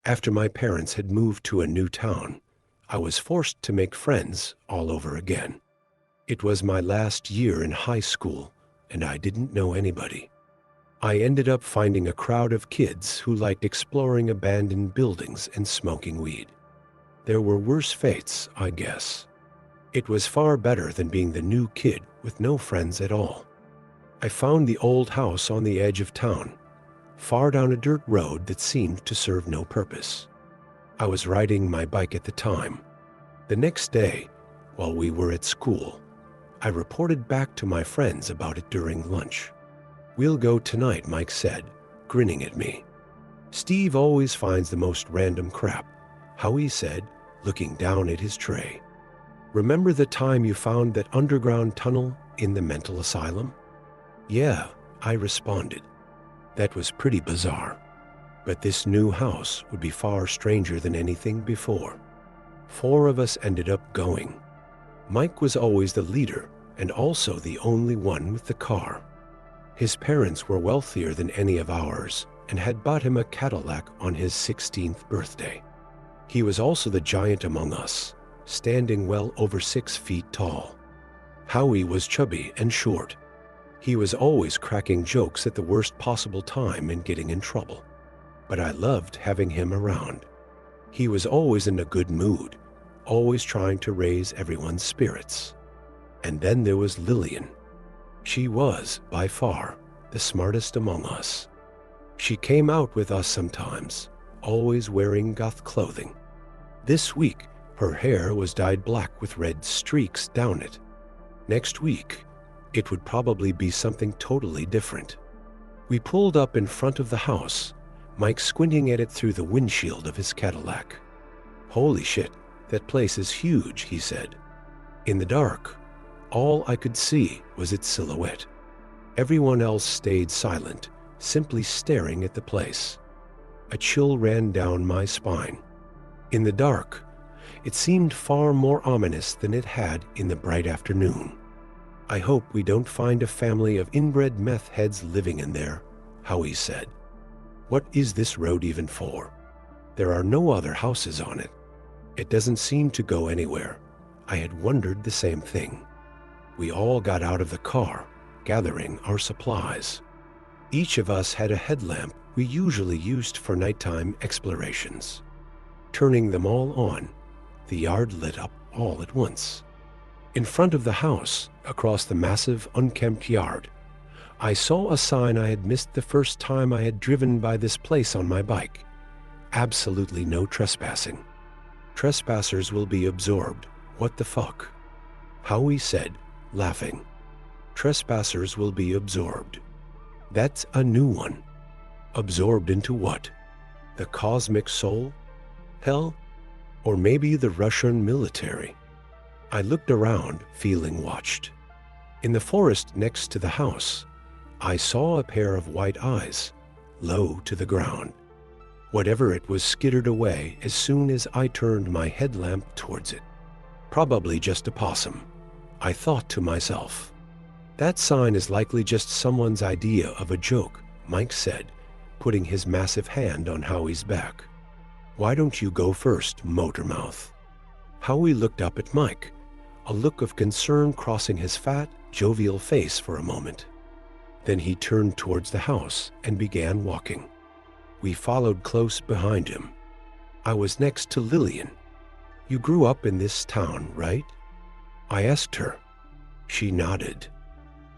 After my parents had moved to a new town, I was forced to make friends all over again. It was my last year in high school, and I didn't know anybody. I ended up finding a crowd of kids who liked exploring abandoned buildings and smoking weed. There were worse fates, I guess. It was far better than being the new kid with no friends at all. I found the old house on the edge of town, far down a dirt road that seemed to serve no purpose. I was riding my bike at the time. The next day, while we were at school, I reported back to my friends about it during lunch. "We'll go tonight," Mike said, grinning at me. "Steve always finds the most random crap," Howie said, looking down at his tray. "Remember the time you found that underground tunnel in the mental asylum?" "Yeah," I responded. "That was pretty bizarre. But this new house would be far stranger than anything before." 4 of us ended up going. Mike was always the leader and also the only one with the car. His parents were wealthier than any of ours and had bought him a Cadillac on his 16th birthday. He was also the giant among us, standing well over 6 feet tall. Howie was chubby and short. He was always cracking jokes at the worst possible time and getting in trouble. But I loved having him around. He was always in a good mood, always trying to raise everyone's spirits. And then there was Lillian. She was, by far, the smartest among us. She came out with us sometimes, always wearing goth clothing. This week, her hair was dyed black with red streaks down it. Next week, it would probably be something totally different. We pulled up in front of the house, Mike squinting at it through the windshield of his Cadillac. "Holy shit, that place is huge," he said. In the dark, all I could see was its silhouette. Everyone else stayed silent, simply staring at the place. A chill ran down my spine. In the dark, it seemed far more ominous than it had in the bright afternoon. "I hope we don't find a family of inbred meth heads living in there," Howie said. "What is this road even for? There are no other houses on it. It doesn't seem to go anywhere." I had wondered the same thing. We all got out of the car, gathering our supplies. Each of us had a headlamp we usually used for nighttime explorations. Turning them all on, the yard lit up all at once. In front of the house, across the massive, unkempt yard, I saw a sign I had missed the first time I had driven by this place on my bike. Absolutely no trespassing. "Trespassers will be absorbed. What the fuck?" Howie said, laughing. "Trespassers will be absorbed. That's a new one. Absorbed into what? The cosmic soul? Hell? Or maybe the Russian military?" I looked around, feeling watched. In the forest next to the house, I saw a pair of white eyes, low to the ground. Whatever it was skittered away as soon as I turned my headlamp towards it. Probably just a possum, I thought to myself. "That sign is likely just someone's idea of a joke," Mike said, putting his massive hand on Howie's back. "Why don't you go first, Motormouth?" Howie looked up at Mike, a look of concern crossing his fat, jovial face for a moment. Then he turned towards the house and began walking. We followed close behind him. I was next to Lillian. "You grew up in this town, right?" I asked her. She nodded.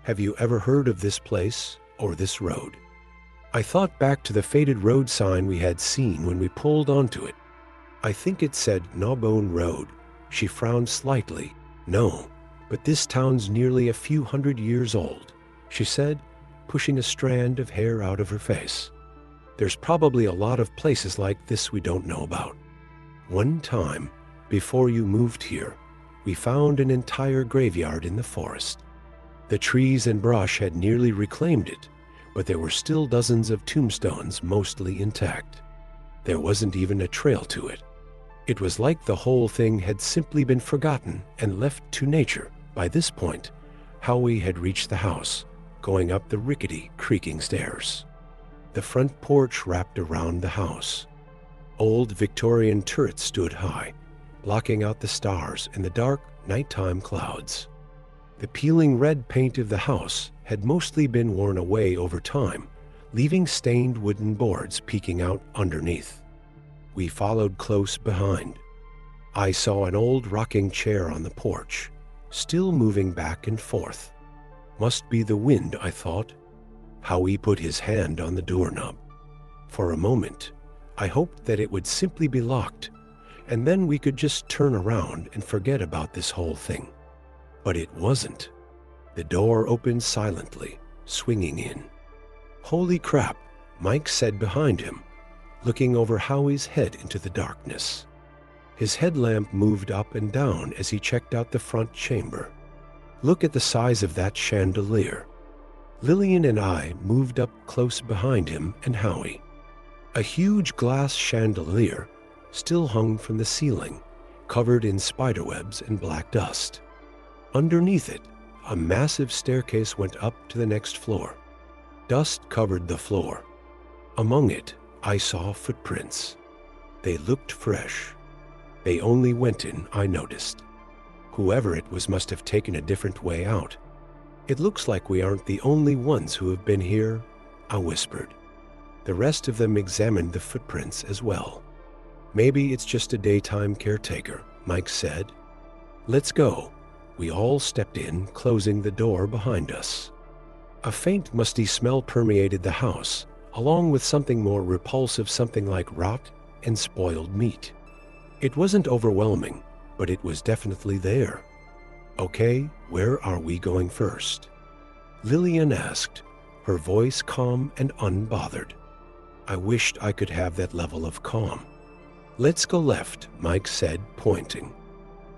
"Have you ever heard of this place or this road?" I thought back to the faded road sign we had seen when we pulled onto it. I think it said Gnawbone Road. She frowned slightly. "No, but this town's nearly a few hundred years old," she said, pushing a strand of hair out of her face. "There's probably a lot of places like this we don't know about. One time, before you moved here, we found an entire graveyard in the forest. The trees and brush had nearly reclaimed it, but there were still dozens of tombstones mostly intact. There wasn't even a trail to it. It was like the whole thing had simply been forgotten and left to nature. By this point, Howie had reached the house, going up the rickety, creaking stairs. The front porch wrapped around the house. Old Victorian turrets stood high, blocking out the stars and the dark nighttime clouds. The peeling red paint of the house had mostly been worn away over time, leaving stained wooden boards peeking out underneath. We followed close behind. I saw an old rocking chair on the porch, still moving back and forth. Must be the wind, I thought. Howie put his hand on the doorknob. For a moment, I hoped that it would simply be locked, and then we could just turn around and forget about this whole thing. But it wasn't. The door opened silently, swinging in. "Holy crap," Mike said behind him, looking over Howie's head into the darkness. His headlamp moved up and down as he checked out the front chamber. "Look at the size of that chandelier." Lillian and I moved up close behind him and Howie. A huge glass chandelier still hung from the ceiling, covered in spiderwebs and black dust. Underneath it, a massive staircase went up to the next floor. Dust covered the floor. Among it, I saw footprints. They looked fresh. They only went in, I noticed. Whoever it was must have taken a different way out. "It looks like we aren't the only ones who have been here," I whispered. The rest of them examined the footprints as well. "Maybe it's just a daytime caretaker," Mike said. "Let's go." We all stepped in, closing the door behind us. A faint, musty smell permeated the house, along with something more repulsive, something like rot and spoiled meat. It wasn't overwhelming, but it was definitely there. "Okay, where are we going first?" Lillian asked, her voice calm and unbothered. I wished I could have that level of calm. "Let's go left," Mike said, pointing.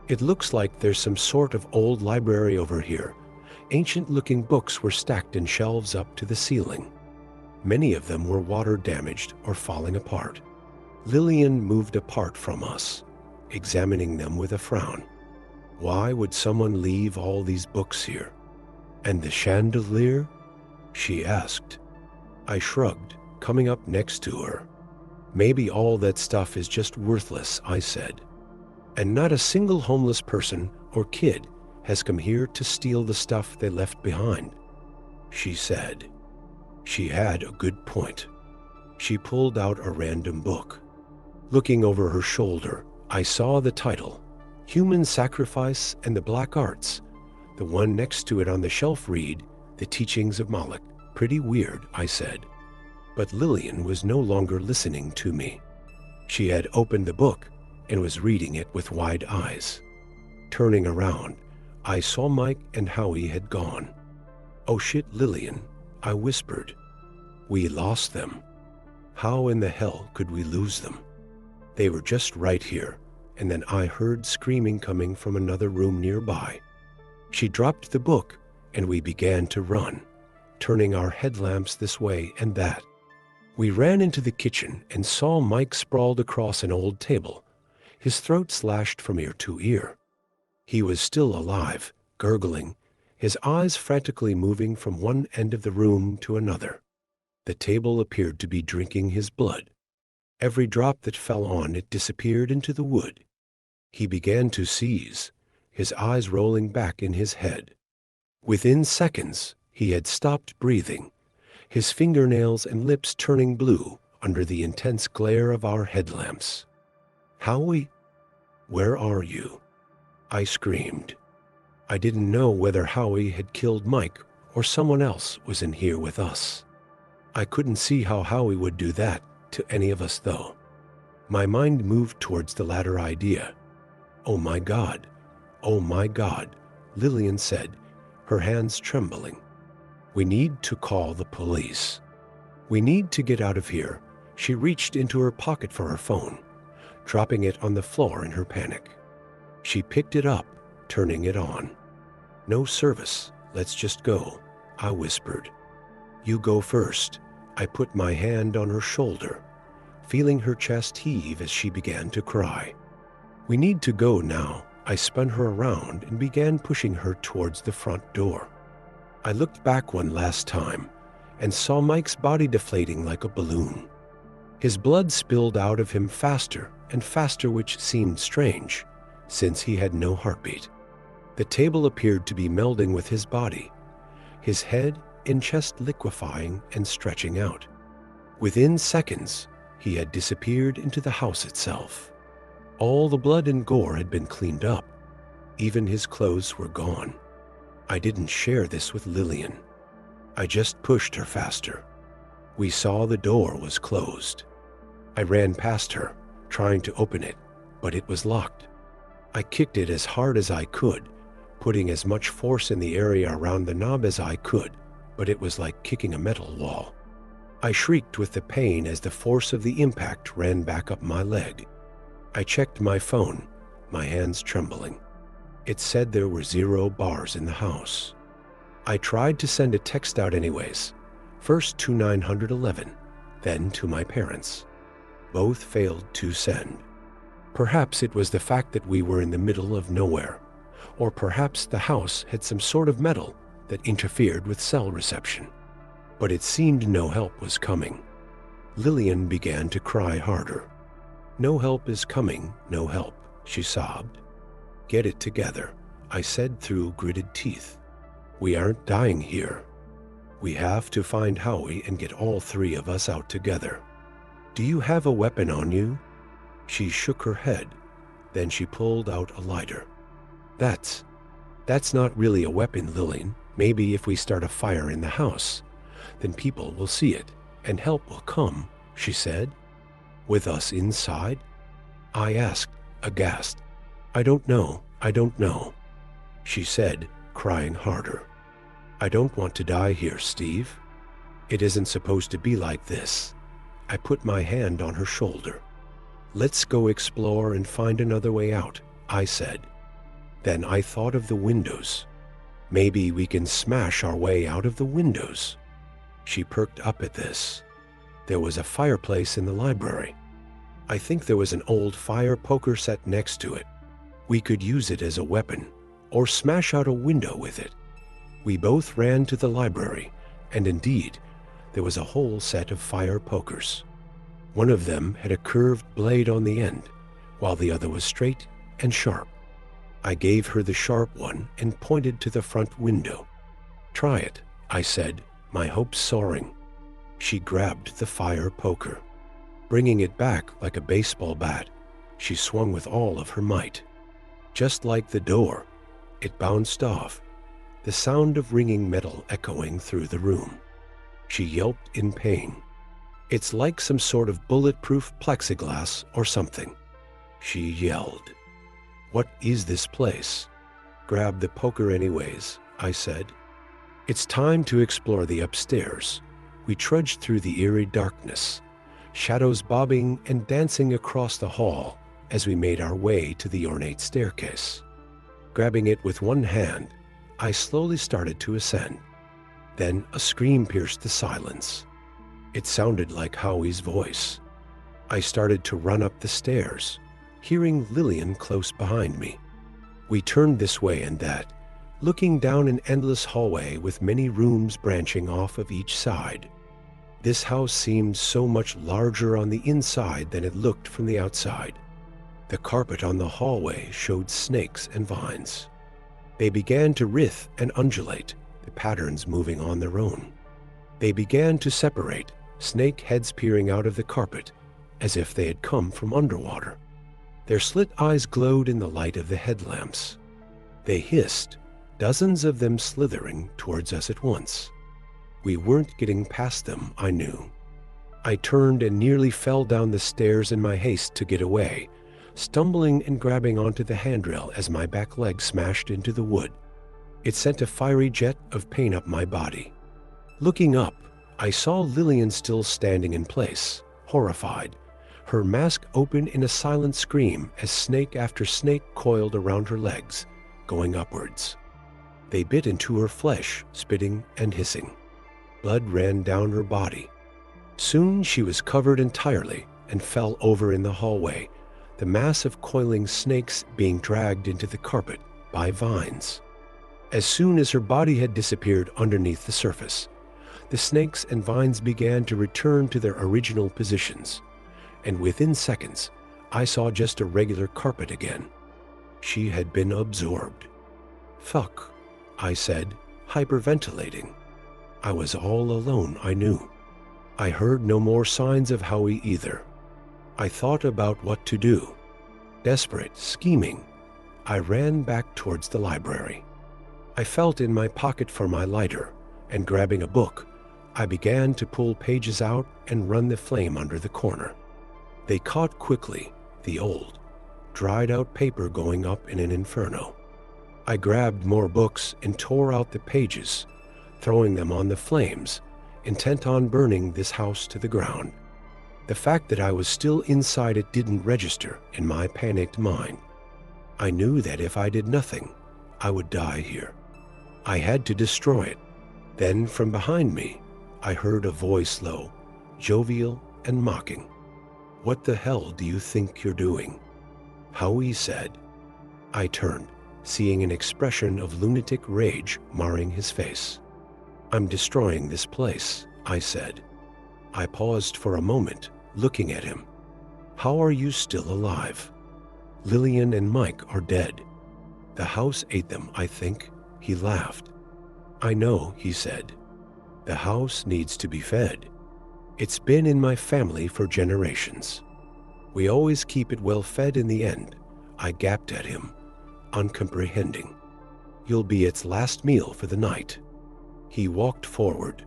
"It looks like there's some sort of old library over here. Ancient-looking books were stacked in shelves up to the ceiling. Many of them were water-damaged or falling apart." Lillian moved apart from us, examining them with a frown. "Why would someone leave all these books here? And the chandelier?" she asked. I shrugged, coming up next to her. "Maybe all that stuff is just worthless," I said. "And not a single homeless person or kid has come here to steal the stuff they left behind," she said. She had a good point. She pulled out a random book. Looking over her shoulder, I saw the title, "Human Sacrifice and the Black Arts." The one next to it on the shelf read, "The Teachings of Moloch." "Pretty weird," I said. But Lillian was no longer listening to me. She had opened the book and was reading it with wide eyes. Turning around, I saw Mike and Howie had gone. "Oh shit, Lillian," I whispered. "We lost them. How in the hell could we lose them? They were just right here," and then I heard screaming coming from another room nearby. She dropped the book and we began to run, turning our headlamps this way and that. We ran into the kitchen and saw Mike sprawled across an old table, his throat slashed from ear to ear. He was still alive, gurgling, his eyes frantically moving from one end of the room to another. The table appeared to be drinking his blood. Every drop that fell on it disappeared into the wood. He began to seize, his eyes rolling back in his head. Within seconds, he had stopped breathing, his fingernails and lips turning blue under the intense glare of our headlamps. "Howie, where are you?" I screamed. I didn't know whether Howie had killed Mike or someone else was in here with us. I couldn't see how Howie would do that to any of us, though. My mind moved towards the latter idea. "Oh my God, oh my God," Lillian said, her hands trembling. "We need to call the police. We need to get out of here." She reached into her pocket for her phone, dropping it on the floor in her panic. She picked it up, turning it on. "No service, let's just go," I whispered. "You go first." I put my hand on her shoulder, feeling her chest heave as she began to cry. "We need to go now." I spun her around and began pushing her towards the front door. I looked back one last time and saw Mike's body deflating like a balloon. His blood spilled out of him faster and faster, which seemed strange, since he had no heartbeat. The table appeared to be melding with his body, his head and chest liquefying and stretching out. Within seconds, he had disappeared into the house itself. All the blood and gore had been cleaned up. Even his clothes were gone. I didn't share this with Lillian. I just pushed her faster. We saw the door was closed. I ran past her, trying to open it, but it was locked. I kicked it as hard as I could, putting as much force in the area around the knob as I could, but it was like kicking a metal wall. I shrieked with the pain as the force of the impact ran back up my leg. I checked my phone, my hands trembling. It said there were 0 bars in the house. I tried to send a text out anyways, first to 911, then to my parents. Both failed to send. Perhaps it was the fact that we were in the middle of nowhere, or perhaps the house had some sort of metal that interfered with cell reception. But it seemed no help was coming. Lillian began to cry harder. "No help is coming, no help," she sobbed. "Get it together," I said through gritted teeth. "We aren't dying here. We have to find Howie and get all 3 of us out together. Do you have a weapon on you?" She shook her head. Then she pulled out a lighter. That's not really a weapon, Lillian. Maybe if we start a fire in the house, then people will see it and help will come," she said. "With us inside?" I asked, aghast. I don't know. She said, crying harder. "I don't want to die here, Steve. It isn't supposed to be like this." I put my hand on her shoulder. "Let's go explore and find another way out," I said. Then I thought of the windows. Maybe we can smash our way out of the windows. She perked up at this. There was a fireplace in the library. I think there was an old fire poker set next to it. We could use it as a weapon, or smash out a window with it. We both ran to the library, and indeed, there was a whole set of fire pokers. One of them had a curved blade on the end, while the other was straight and sharp. I gave her the sharp one and pointed to the front window. "Try it," I said, my hopes soaring. She grabbed the fire poker. Bringing it back like a baseball bat, she swung with all of her might. Just like the door, it bounced off, the sound of ringing metal echoing through the room. She yelped in pain. "It's like some sort of bulletproof plexiglass or something," she yelled. "What is this place?" "Grab the poker anyways," I said. "It's time to explore the upstairs." We trudged through the eerie darkness, shadows bobbing and dancing across the hall as we made our way to the ornate staircase. Grabbing it with one hand, I slowly started to ascend. Then a scream pierced the silence. It sounded like Howie's voice. I started to run up the stairs, hearing Lillian close behind me. We turned this way and that, looking down an endless hallway with many rooms branching off of each side. This house seemed so much larger on the inside than it looked from the outside. The carpet on the hallway showed snakes and vines. They began to writhe and undulate, the patterns moving on their own. They began to separate, snake heads peering out of the carpet, as if they had come from underwater. Their slit eyes glowed in the light of the headlamps. They hissed, dozens of them slithering towards us at once. We weren't getting past them, I knew. I turned and nearly fell down the stairs in my haste to get away, stumbling and grabbing onto the handrail as my back leg smashed into the wood. It sent a fiery jet of pain up my body. Looking up, I saw Lillian still standing in place, horrified, her mask open in a silent scream as snake after snake coiled around her legs, going upwards. They bit into her flesh, spitting and hissing. Blood ran down her body. Soon she was covered entirely and fell over in the hallway, the mass of coiling snakes being dragged into the carpet by vines. As soon as her body had disappeared underneath the surface, the snakes and vines began to return to their original positions, and within seconds, I saw just a regular carpet again. She had been absorbed. Fuck, I said, hyperventilating. I was all alone, I knew. I heard no more signs of Howie either. I thought about what to do. Desperate, scheming, I ran back towards the library. I felt in my pocket for my lighter, and grabbing a book, I began to pull pages out and run the flame under the corner. They caught quickly, the old, dried-out paper going up in an inferno. I grabbed more books and tore out the pages, throwing them on the flames, intent on burning this house to the ground. The fact that I was still inside it didn't register in my panicked mind. I knew that if I did nothing, I would die here. I had to destroy it. Then from behind me, I heard a voice low, jovial and mocking. "What the hell do you think you're doing?" Howie said. I turned, seeing an expression of lunatic rage marring his face. "I'm destroying this place," I said. I paused for a moment, looking at him. "How are you still alive?" "Lillian and Mike are dead. The house ate them, I think." He laughed. "I know," he said. "The house needs to be fed. It's been in my family for generations. We always keep it well fed in the end." I gaped at him, uncomprehending. "You'll be its last meal for the night." He walked forward,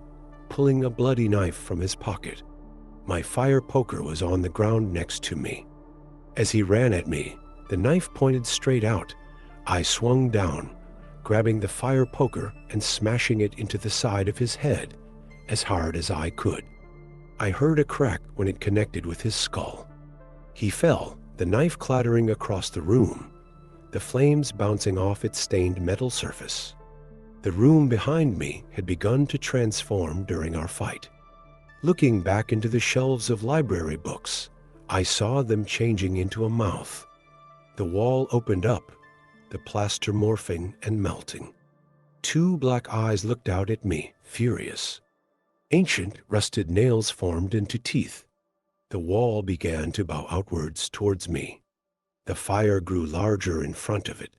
pulling a bloody knife from his pocket. My fire poker was on the ground next to me. As he ran at me, the knife pointed straight out. I swung down, grabbing the fire poker and smashing it into the side of his head as hard as I could. I heard a crack when it connected with his skull. He fell, the knife clattering across the room, the flames bouncing off its stained metal surface. The room behind me had begun to transform during our fight. Looking back into the shelves of library books, I saw them changing into a mouth. The wall opened up, the plaster morphing and melting. Two black eyes looked out at me, furious. Ancient, rusted nails formed into teeth. The wall began to bow outwards towards me. The fire grew larger in front of it,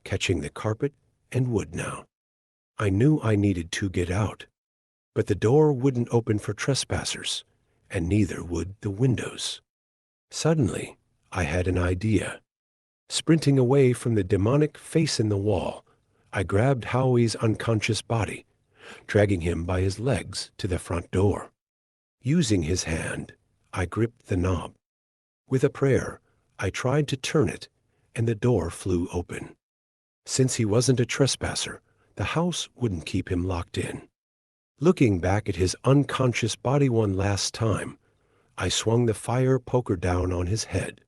catching the carpet and wood now. I knew I needed to get out, but the door wouldn't open for trespassers, and neither would the windows. Suddenly, I had an idea. Sprinting away from the demonic face in the wall, I grabbed Howie's unconscious body, dragging him by his legs to the front door. Using his hand, I gripped the knob. With a prayer, I tried to turn it, and the door flew open. Since he wasn't a trespasser, the house wouldn't keep him locked in. Looking back at his unconscious body one last time, I swung the fire poker down on his head.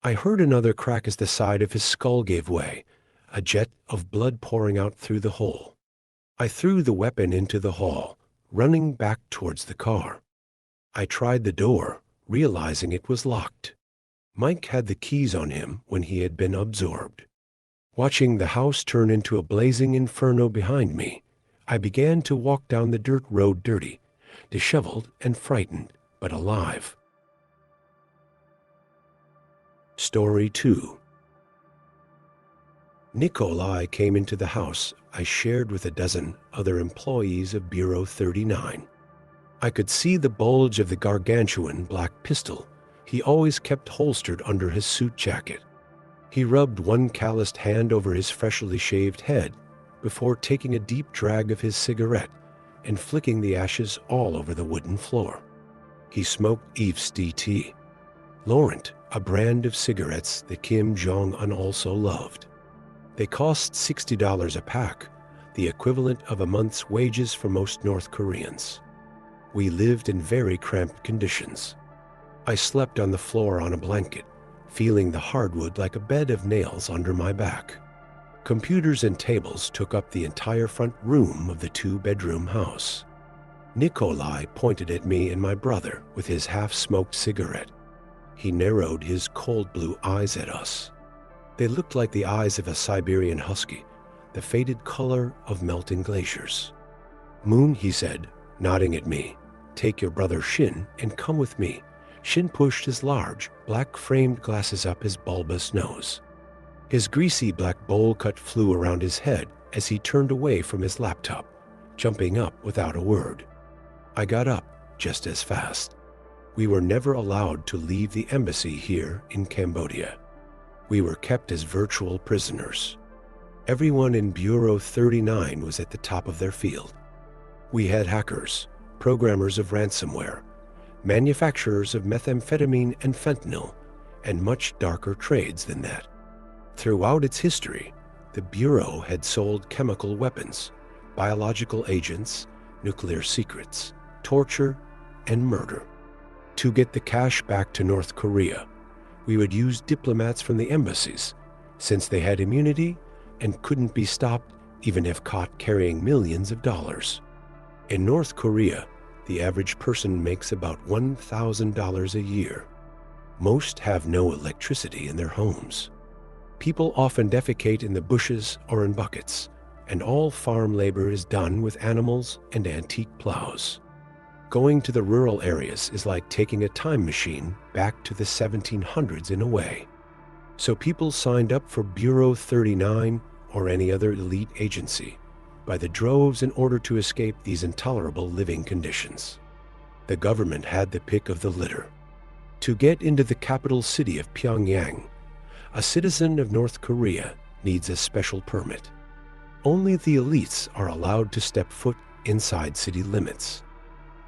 I heard another crack as the side of his skull gave way, a jet of blood pouring out through the hole. I threw the weapon into the hall, running back towards the car. I tried the door, realizing it was locked. Mike had the keys on him when he had been absorbed. Watching the house turn into a blazing inferno behind me, I began to walk down the dirt road dirty, disheveled and frightened, but alive. Story 2. Nikolai came into the house I shared with a dozen other employees of Bureau 39. I could see the bulge of the gargantuan black pistol he always kept holstered under his suit jacket. He rubbed one calloused hand over his freshly shaved head before taking a deep drag of his cigarette and flicking the ashes all over the wooden floor. He smoked Eve's DT, Laurent, a brand of cigarettes that Kim Jong-un also loved. They cost $60 a pack, the equivalent of a month's wages for most North Koreans. We lived in very cramped conditions. I slept on the floor on a blanket, feeling the hardwood like a bed of nails under my back. Computers and tables took up the entire front room of the two-bedroom house. Nikolai pointed at me and my brother with his half-smoked cigarette. He narrowed his cold blue eyes at us. They looked like the eyes of a Siberian husky, the faded color of melting glaciers. "Moon," he said, nodding at me, "take your brother Shin and come with me. Shin pushed his large, black-framed glasses up his bulbous nose. His greasy black bowl cut flew around his head as he turned away from his laptop, jumping up without a word. I got up just as fast. We were never allowed to leave the embassy here in Cambodia. We were kept as virtual prisoners. Everyone in Bureau 39 was at the top of their field. We had hackers, programmers of ransomware, manufacturers of methamphetamine and fentanyl, and much darker trades than that. Throughout its history, the Bureau had sold chemical weapons, biological agents, nuclear secrets, torture, and murder. To get the cash back to North Korea, we would use diplomats from the embassies, since they had immunity and couldn't be stopped even if caught carrying millions of dollars. In North Korea, the average person makes about $1,000 a year. Most have no electricity in their homes. People often defecate in the bushes or in buckets, and all farm labor is done with animals and antique plows. Going to the rural areas is like taking a time machine back to the 1700s in a way. So people signed up for Bureau 39 or any other elite agency by the droves in order to escape these intolerable living conditions. The government had the pick of the litter. To get into the capital city of Pyongyang, a citizen of North Korea needs a special permit. Only the elites are allowed to step foot inside city limits.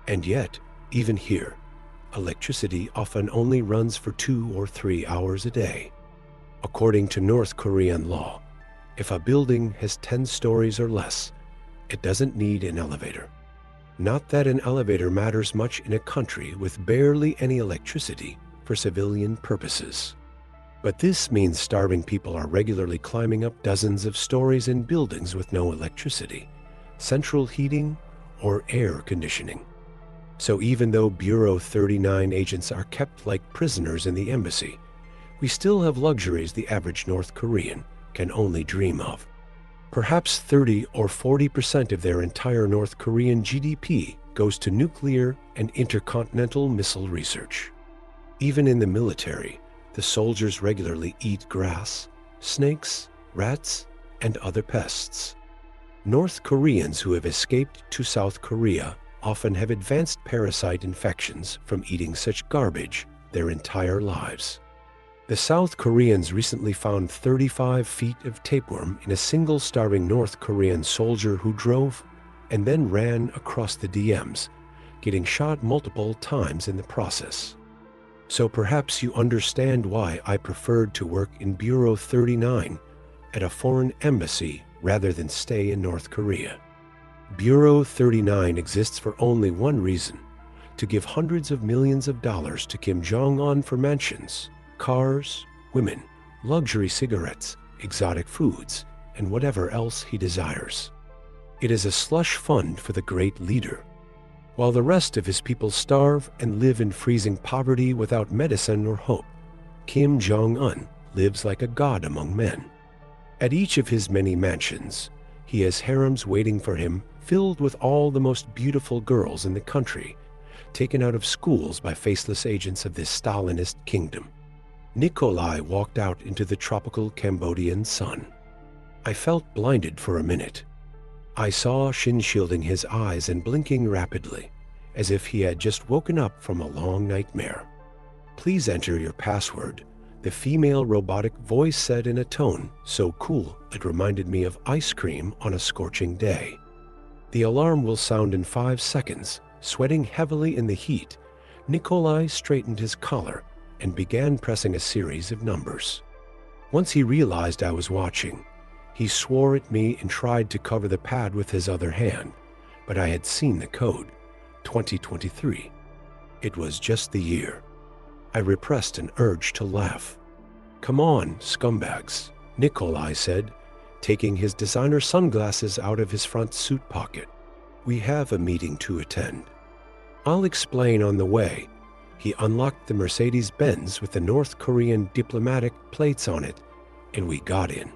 And yet, even here, electricity often only runs for 2 or 3 hours a day. According to North Korean law, if a building has 10 stories or less, it doesn't need an elevator. Not that an elevator matters much in a country with barely any electricity for civilian purposes. But this means starving people are regularly climbing up dozens of stories in buildings with no electricity, central heating, or air conditioning. So even though Bureau 39 agents are kept like prisoners in the embassy, we still have luxuries the average North Korean can only dream of. Perhaps 30 or 40% of their entire North Korean GDP goes to nuclear and intercontinental missile research. Even in the military, the soldiers regularly eat grass, snakes, rats, and other pests. North Koreans who have escaped to South Korea often have advanced parasite infections from eating such garbage their entire lives. The South Koreans recently found 35 feet of tapeworm in a single starving North Korean soldier who drove and then ran across the DMs, getting shot multiple times in the process. So perhaps you understand why I preferred to work in Bureau 39 at a foreign embassy rather than stay in North Korea. Bureau 39 exists for only one reason: to give hundreds of millions of dollars to Kim Jong-un for mansions, cars, women, luxury cigarettes, exotic foods, and whatever else he desires. It is a slush fund for the great leader. While the rest of his people starve and live in freezing poverty without medicine or hope, Kim Jong-un lives like a god among men. At each of his many mansions, he has harems waiting for him filled with all the most beautiful girls in the country, taken out of schools by faceless agents of this Stalinist kingdom. Nikolai walked out into the tropical Cambodian sun. I felt blinded for a minute. I saw Shin shielding his eyes and blinking rapidly, as if he had just woken up from a long nightmare. "Please enter your password," the female robotic voice said in a tone so cool it reminded me of ice cream on a scorching day. The alarm will sound in 5 seconds. Sweating heavily in the heat, Nikolai straightened his collar and began pressing a series of numbers. Once he realized I was watching, he swore at me and tried to cover the pad with his other hand, but I had seen the code, 2023. It was just the year. I repressed an urge to laugh. "Come on, scumbags," Nikolai said, taking his designer sunglasses out of his front suit pocket. "We have a meeting to attend. I'll explain on the way." He unlocked the Mercedes-Benz with the North Korean diplomatic plates on it, and we got in.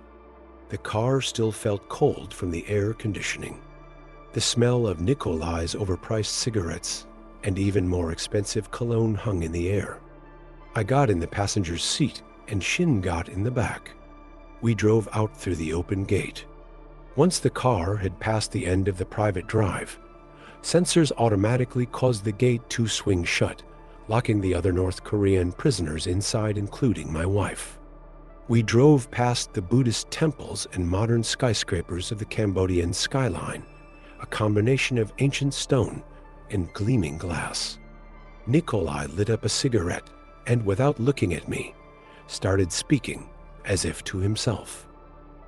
The car still felt cold from the air conditioning. The smell of Nikolai's overpriced cigarettes and even more expensive cologne hung in the air. I got in the passenger's seat, and Shin got in the back. We drove out through the open gate. Once the car had passed the end of the private drive, sensors automatically caused the gate to swing shut, locking the other North Korean prisoners inside, including my wife. We drove past the Buddhist temples and modern skyscrapers of the Cambodian skyline, a combination of ancient stone and gleaming glass. Nikolai lit up a cigarette and, without looking at me, started speaking as if to himself.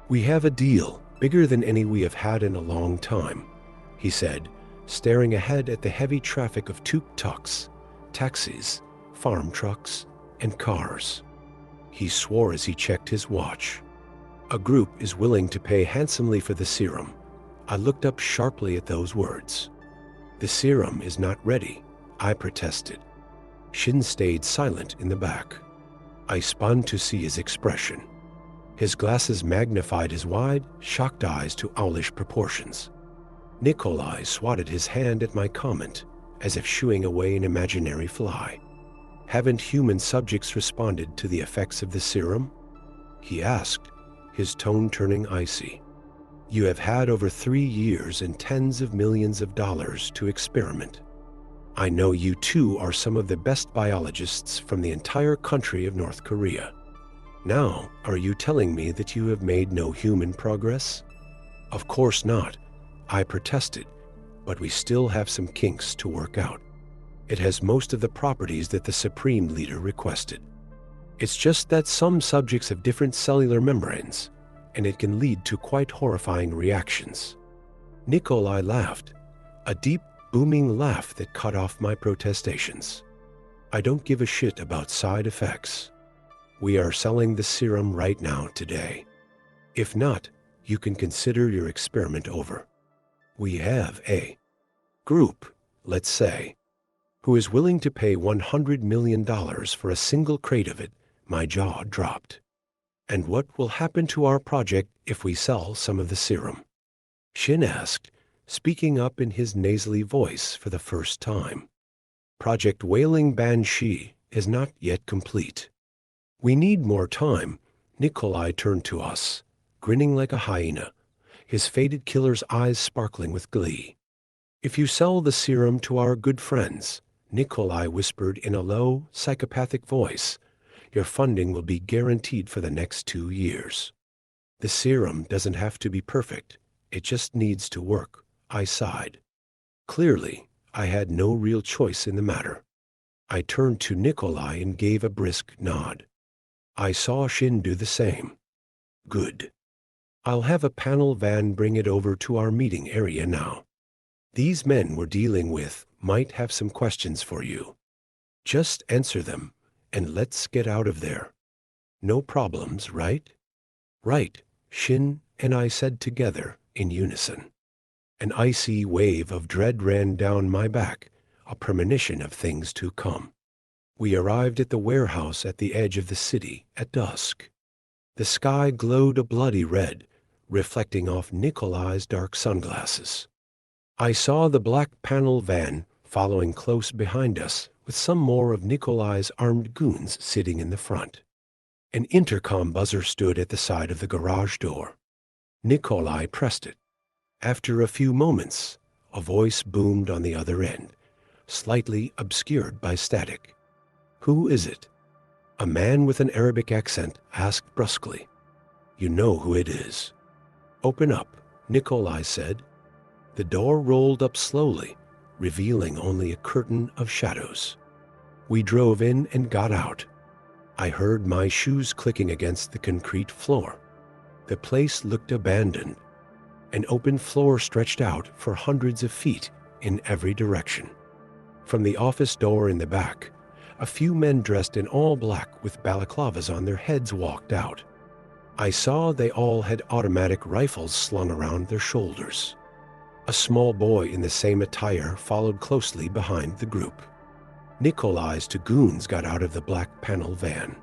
"We have a deal bigger than any we have had in a long time," he said, staring ahead at the heavy traffic of tuk-tuks, taxis, farm trucks, and cars. He swore as he checked his watch. "A group is willing to pay handsomely for the serum." I looked up sharply at those words. "The serum is not ready," I protested. Shin stayed silent in the back. I spun to see his expression. His glasses magnified his wide, shocked eyes to owlish proportions. Nikolai swatted his hand at my comment, as if shooing away an imaginary fly. "Haven't human subjects responded to the effects of the serum?" he asked, his tone turning icy. "You have had over 3 years and tens of millions of dollars to experiment. I know you two are some of the best biologists from the entire country of North Korea. Now, are you telling me that you have made no human progress?" "Of course not," I protested, "but we still have some kinks to work out. It has most of the properties that the Supreme Leader requested. It's just that some subjects have different cellular membranes, and it can lead to quite horrifying reactions." Nikolai laughed, a deep, booming laugh that cut off my protestations. "I don't give a shit about side effects. We are selling the serum right now today. If not, you can consider your experiment over. We have a group, let's say, who is willing to pay $100 million for a single crate of it." My jaw dropped. "And what will happen to our project if we sell some of the serum?" Shin asked, speaking up in his nasally voice for the first time. "Project Wailing Banshee is not yet complete. We need more time." Nikolai turned to us, grinning like a hyena, his faded killer's eyes sparkling with glee. "If you sell the serum to our good friends," Nikolai whispered in a low, psychopathic voice, "your funding will be guaranteed for the next 2 years. The serum doesn't have to be perfect. It just needs to work," I sighed. Clearly, I had no real choice in the matter. I turned to Nikolai and gave a brisk nod. I saw Shin do the same. "Good. I'll have a panel van bring it over to our meeting area now. These men we're dealing with might have some questions for you. Just answer them, and let's get out of there. No problems, right?" "Right," Shin and I said together in unison. An icy wave of dread ran down my back, a premonition of things to come. We arrived at the warehouse at the edge of the city at dusk. The sky glowed a bloody red, reflecting off Nikolai's dark sunglasses. I saw the black panel van following close behind us, with some more of Nikolai's armed goons sitting in the front. An intercom buzzer stood at the side of the garage door. Nikolai pressed it. After a few moments, a voice boomed on the other end, slightly obscured by static. "Who is it?" A man with an Arabic accent asked brusquely. "You know who it is." "Open up," Nikolai said. The door rolled up slowly, revealing only a curtain of shadows. We drove in and got out. I heard my shoes clicking against the concrete floor. The place looked abandoned. An open floor stretched out for hundreds of feet in every direction. From the office door in the back, a few men dressed in all black with balaclavas on their heads walked out. I saw they all had automatic rifles slung around their shoulders. A small boy in the same attire followed closely behind the group. Nikolai's two goons got out of the black panel van.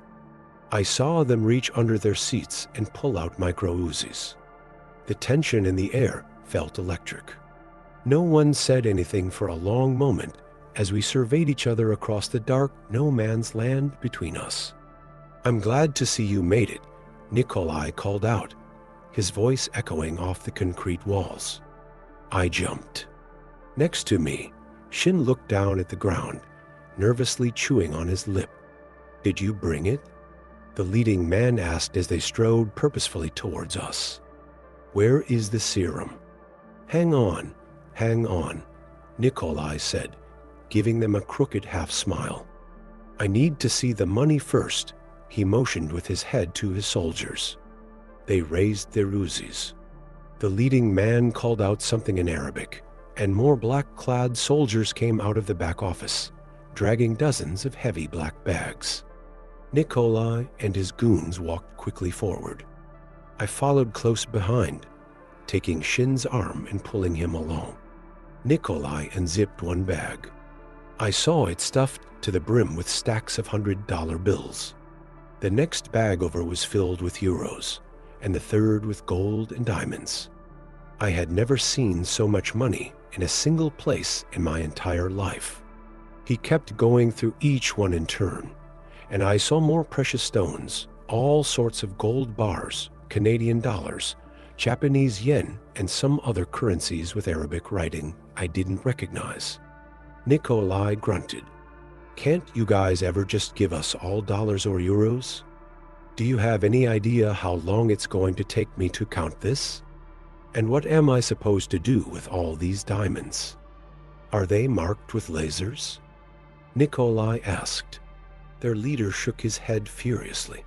I saw them reach under their seats and pull out micro-Uzis. The tension in the air felt electric. No one said anything for a long moment as we surveyed each other across the dark no man's land between us. "I'm glad to see you made it," Nikolai called out, his voice echoing off the concrete walls. I jumped. Next to me, Shin looked down at the ground, nervously chewing on his lip. "Did you bring it?" the leading man asked as they strode purposefully towards us. "Where is the serum?" Hang on, Nikolai said, giving them a crooked half-smile. "I need to see the money first," he motioned with his head to his soldiers. They raised their Uzis. The leading man called out something in Arabic, and more black-clad soldiers came out of the back office, dragging dozens of heavy black bags. Nikolai and his goons walked quickly forward. I followed close behind, taking Shin's arm and pulling him along. Nikolai unzipped one bag. I saw it stuffed to the brim with stacks of $100 bills. The next bag over was filled with euros, and the third with gold and diamonds. I had never seen so much money in a single place in my entire life. He kept going through each one in turn, and I saw more precious stones, all sorts of gold bars, Canadian dollars, Japanese yen, and some other currencies with Arabic writing I didn't recognize. Nikolai grunted. "Can't you guys ever just give us all dollars or euros? Do you have any idea how long it's going to take me to count this? And what am I supposed to do with all these diamonds? Are they marked with lasers?" Nikolai asked. Their leader shook his head furiously.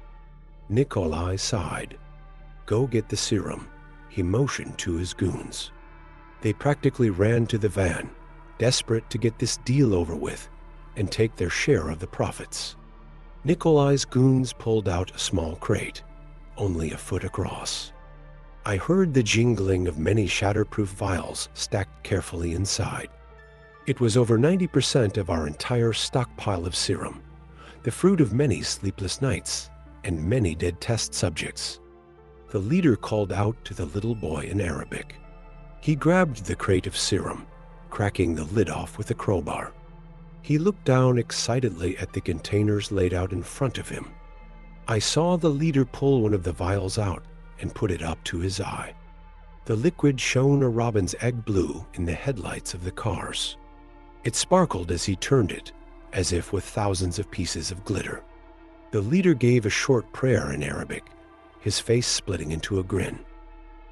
Nikolai sighed. "Go get the serum," he motioned to his goons. They practically ran to the van, desperate to get this deal over with and take their share of the profits. Nikolai's goons pulled out a small crate, only a foot across. I heard the jingling of many shatterproof vials stacked carefully inside. It was over 90% of our entire stockpile of serum, the fruit of many sleepless nights and many dead test subjects. The leader called out to the little boy in Arabic. He grabbed the crate of serum, cracking the lid off with a crowbar. He looked down excitedly at the containers laid out in front of him. I saw the leader pull one of the vials out and put it up to his eye. The liquid shone a robin's egg blue in the headlights of the cars. It sparkled as he turned it, as if with thousands of pieces of glitter. The leader gave a short prayer in Arabic, his face splitting into a grin.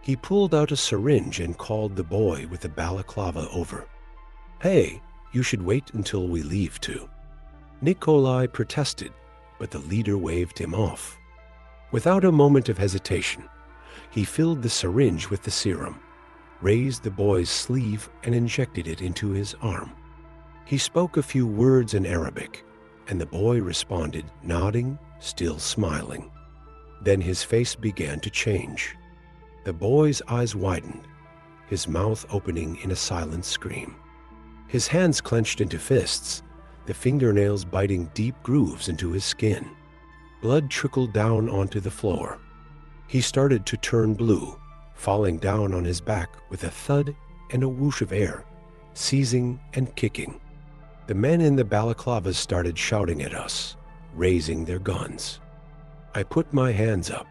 He pulled out a syringe and called the boy with the balaclava over. "Hey, you should wait until we leave too." Nikolai protested, but the leader waved him off. Without a moment of hesitation, he filled the syringe with the serum, raised the boy's sleeve and injected it into his arm. He spoke a few words in Arabic, and the boy responded, nodding, still smiling. Then his face began to change. The boy's eyes widened, his mouth opening in a silent scream. His hands clenched into fists, the fingernails biting deep grooves into his skin. Blood trickled down onto the floor. He started to turn blue, falling down on his back with a thud and a whoosh of air, seizing and kicking. The men in the balaclavas started shouting at us, raising their guns. I put my hands up.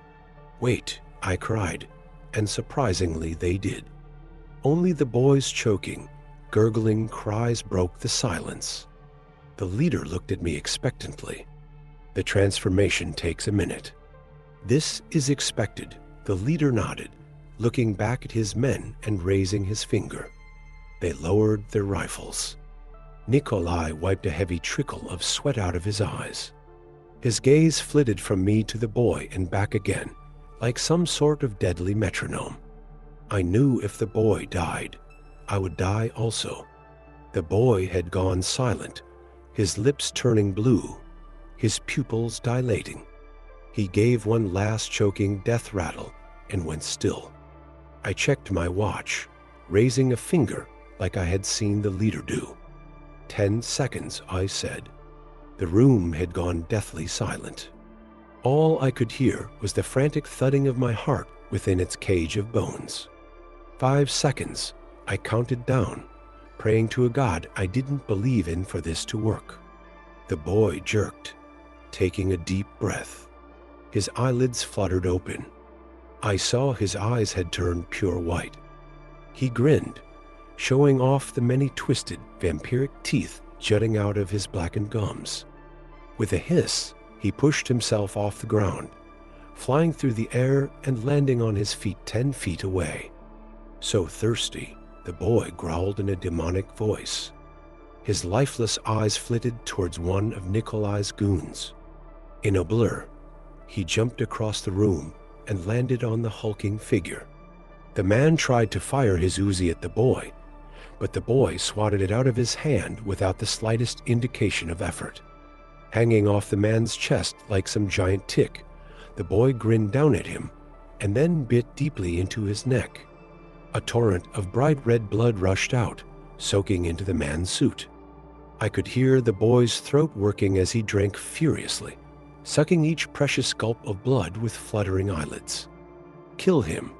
"Wait," I cried, and surprisingly they did. Only the boy's choking, gurgling cries broke the silence. The leader looked at me expectantly. "The transformation takes a minute." "This is expected," the leader nodded, looking back at his men and raising his finger. They lowered their rifles. Nikolai wiped a heavy trickle of sweat out of his eyes. His gaze flitted from me to the boy and back again, like some sort of deadly metronome. I knew if the boy died, I would die also. The boy had gone silent, his lips turning blue, his pupils dilating. He gave one last choking death rattle and went still. I checked my watch, raising a finger like I had seen the leader do. 10 seconds, I said. The room had gone deathly silent. All I could hear was the frantic thudding of my heart within its cage of bones. 5 seconds, I counted down, praying to a god I didn't believe in for this to work. The boy jerked, taking a deep breath. His eyelids fluttered open. I saw his eyes had turned pure white. He grinned, showing off the many twisted, vampiric teeth jutting out of his blackened gums. With a hiss, he pushed himself off the ground, flying through the air and landing on his feet 10 feet away. So thirsty, the boy growled in a demonic voice. His lifeless eyes flitted towards one of Nikolai's goons. In a blur, he jumped across the room and landed on the hulking figure. The man tried to fire his Uzi at the boy, but the boy swatted it out of his hand without the slightest indication of effort. Hanging off the man's chest like some giant tick, the boy grinned down at him and then bit deeply into his neck. A torrent of bright red blood rushed out, soaking into the man's suit. I could hear the boy's throat working as he drank furiously, sucking each precious gulp of blood with fluttering eyelids. "Kill him,"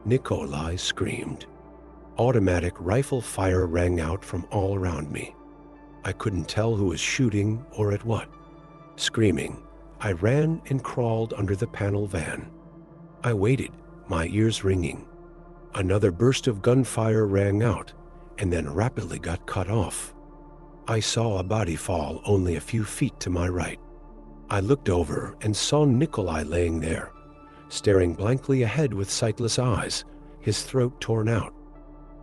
Nikolai screamed. Automatic rifle fire rang out from all around me. I couldn't tell who was shooting or at what. Screaming, I ran and crawled under the panel van. I waited, my ears ringing. Another burst of gunfire rang out and then rapidly got cut off. I saw a body fall only a few feet to my right. I looked over and saw Nikolai laying there, staring blankly ahead with sightless eyes, his throat torn out.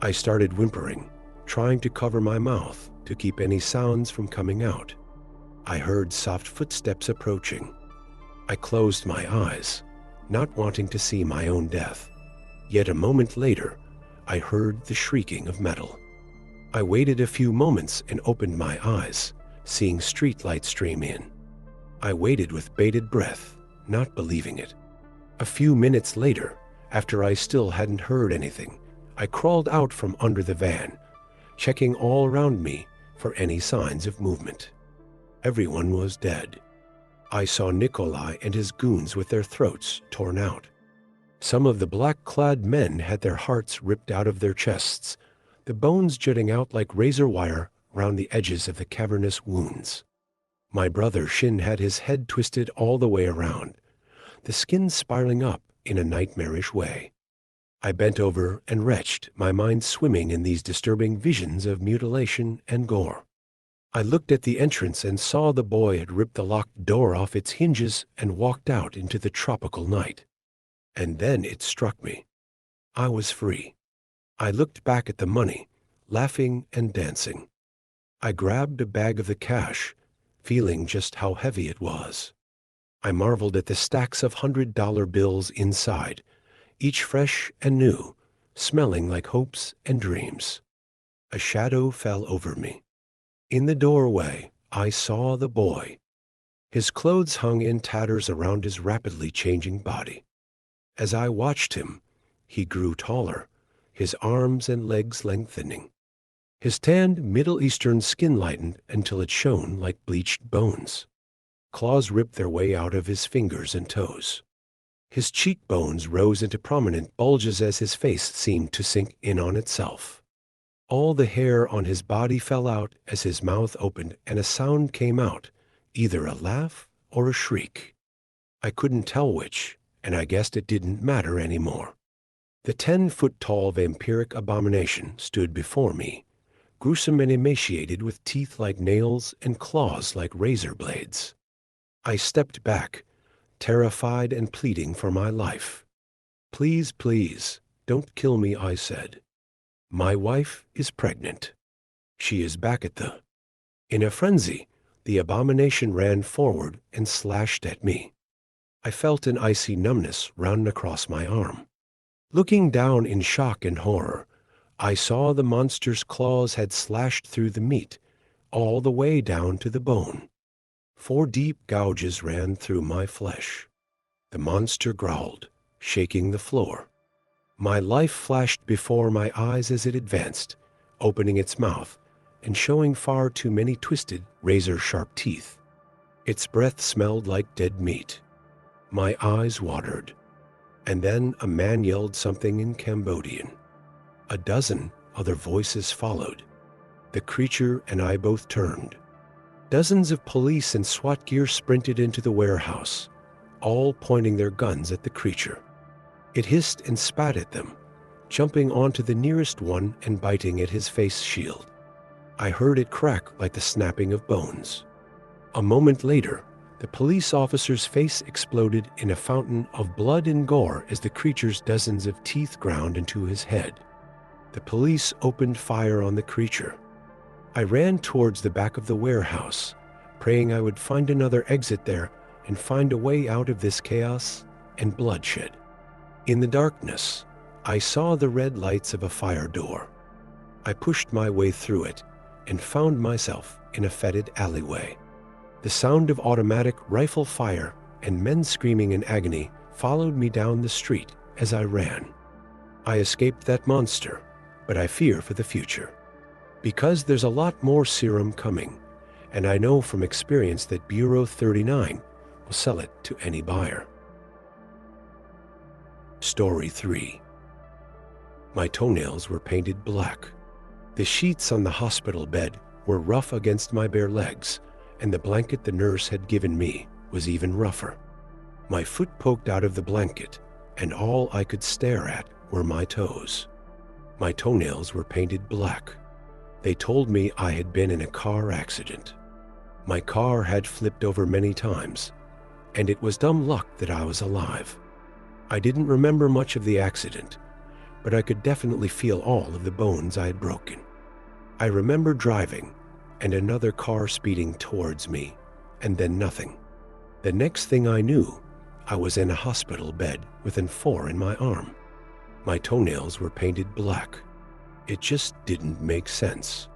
I started whimpering, trying to cover my mouth to keep any sounds from coming out. I heard soft footsteps approaching. I closed my eyes, not wanting to see my own death. Yet a moment later, I heard the shrieking of metal. I waited a few moments and opened my eyes, seeing streetlights stream in. I waited with bated breath, not believing it. A few minutes later, after I still hadn't heard anything, I crawled out from under the van, checking all around me for any signs of movement. Everyone was dead. I saw Nikolai and his goons with their throats torn out. Some of the black-clad men had their hearts ripped out of their chests, the bones jutting out like razor wire round the edges of the cavernous wounds. My brother Shin had his head twisted all the way around, the skin spiraling up in a nightmarish way. I bent over and retched, my mind swimming in these disturbing visions of mutilation and gore. I looked at the entrance and saw the boy had ripped the locked door off its hinges and walked out into the tropical night. And then it struck me. I was free. I looked back at the money, laughing and dancing. I grabbed a bag of the cash, feeling just how heavy it was. I marveled at the stacks of $100 bills inside, each fresh and new, smelling like hopes and dreams. A shadow fell over me. In the doorway, I saw the boy. His clothes hung in tatters around his rapidly changing body. As I watched him, he grew taller, his arms and legs lengthening. His tanned Middle Eastern skin lightened until it shone like bleached bones. Claws ripped their way out of his fingers and toes. His cheekbones rose into prominent bulges as his face seemed to sink in on itself. All the hair on his body fell out as his mouth opened and a sound came out, either a laugh or a shriek. I couldn't tell which, and I guessed it didn't matter anymore. The 10-foot-tall vampiric abomination stood before me, gruesome and emaciated with teeth like nails and claws like razor blades. I stepped back, terrified and pleading for my life. "Please, please, don't kill me," I said. "My wife is pregnant. She is back at the..." In a frenzy, the abomination ran forward and slashed at me. I felt an icy numbness run across my arm. Looking down in shock and horror, I saw the monster's claws had slashed through the meat, all the way down to the bone. 4 deep gouges ran through my flesh. The monster growled, shaking the floor. My life flashed before my eyes as it advanced, opening its mouth and showing far too many twisted, razor-sharp teeth. Its breath smelled like dead meat. My eyes watered. And then a man yelled something in Cambodian. A dozen other voices followed, The creature and I both turned. Dozens of police in SWAT gear sprinted into the warehouse, all pointing their guns at the creature. It hissed and spat at them, jumping onto the nearest one and biting at his face shield. I heard it crack like the snapping of bones. A moment later, the police officer's face exploded in a fountain of blood and gore as the creature's dozens of teeth ground into his head. The police opened fire on the creature. I ran towards the back of the warehouse, praying I would find another exit there and find a way out of this chaos and bloodshed. In the darkness, I saw the red lights of a fire door. I pushed my way through it and found myself in a fetid alleyway. The sound of automatic rifle fire and men screaming in agony followed me down the street as I ran. I escaped that monster, but I fear for the future. Because there's a lot more serum coming, and I know from experience that Bureau 39 will sell it to any buyer. Story 3. My toenails were painted black. The sheets on the hospital bed were rough against my bare legs, and the blanket the nurse had given me was even rougher. My foot poked out of the blanket, and all I could stare at were my toes. My toenails were painted black. They told me I had been in a car accident. My car had flipped over many times, and it was dumb luck that I was alive. I didn't remember much of the accident, but I could definitely feel all of the bones I had broken. I remember driving and another car speeding towards me, and then nothing. The next thing I knew, I was in a hospital bed with an 4 in my arm. My toenails were painted black. It just didn't make sense.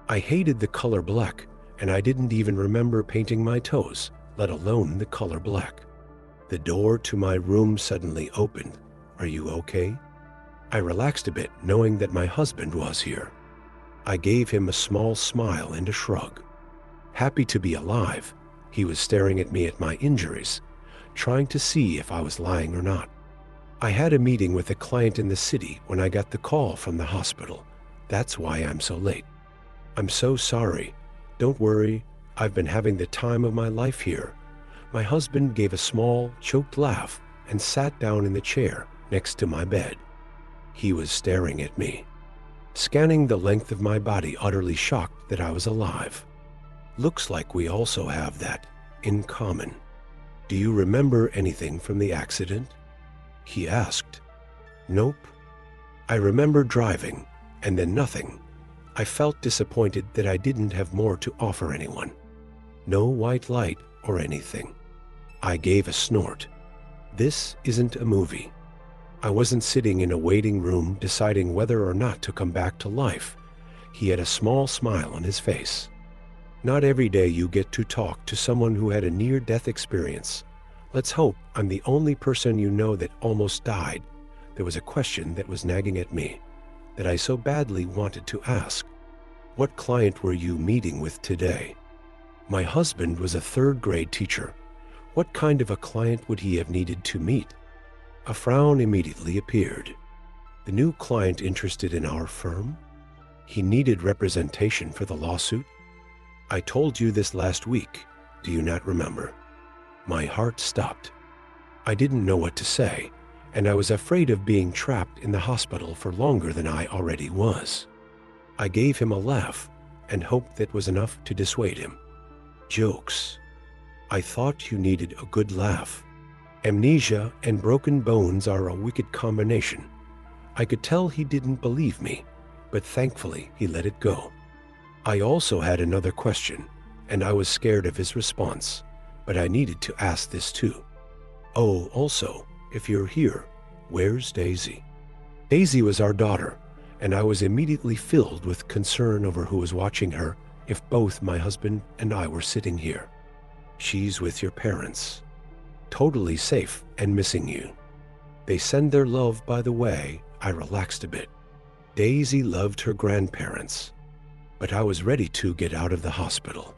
I hated the color black, and I didn't even remember painting my toes, let alone the color black. The door to my room suddenly opened. "Are you okay?" I relaxed a bit, knowing that my husband was here. I gave him a small smile and a shrug. Happy to be alive, he was staring at me at my injuries, trying to see if I was lying or not. I had a meeting with a client in the city when I got the call from the hospital. That's why I'm so late. "I'm so sorry. Don't worry, I've been having the time of my life here." My husband gave a small, choked laugh and sat down in the chair next to my bed. He was staring at me, scanning the length of my body, utterly shocked that I was alive. "Looks like we also have that in common. Do you remember anything from the accident?" he asked. "Nope. I remember driving, and then nothing. I felt disappointed that I didn't have more to offer anyone. No white light or anything." I gave a snort. This isn't a movie. I wasn't sitting in a waiting room deciding whether or not to come back to life. He had a small smile on his face. "Not every day you get to talk to someone who had a near-death experience. Let's hope I'm the only person you know that almost died." There was a question that was nagging at me that I so badly wanted to ask. "What client were you meeting with today?" My husband was a third-grade teacher. What kind of a client would he have needed to meet? A frown immediately appeared. The new client interested in our firm? He needed representation for the lawsuit? "I told you this last week. Do you not remember?" My heart stopped. I didn't know what to say, and I was afraid of being trapped in the hospital for longer than I already was. I gave him a laugh and hoped that was enough to dissuade him. "Jokes. I thought you needed a good laugh. Amnesia and broken bones are a wicked combination." I could tell he didn't believe me, but thankfully he let it go. I also had another question, and I was scared of his response, but I needed to ask this too. "Oh, also, if you're here, where's Daisy?" Daisy was our daughter, and I was immediately filled with concern over who was watching her if both my husband and I were sitting here. "She's with your parents. Totally safe and missing you. They send their love, by the way." I relaxed a bit. Daisy loved her grandparents, but I was ready to get out of the hospital.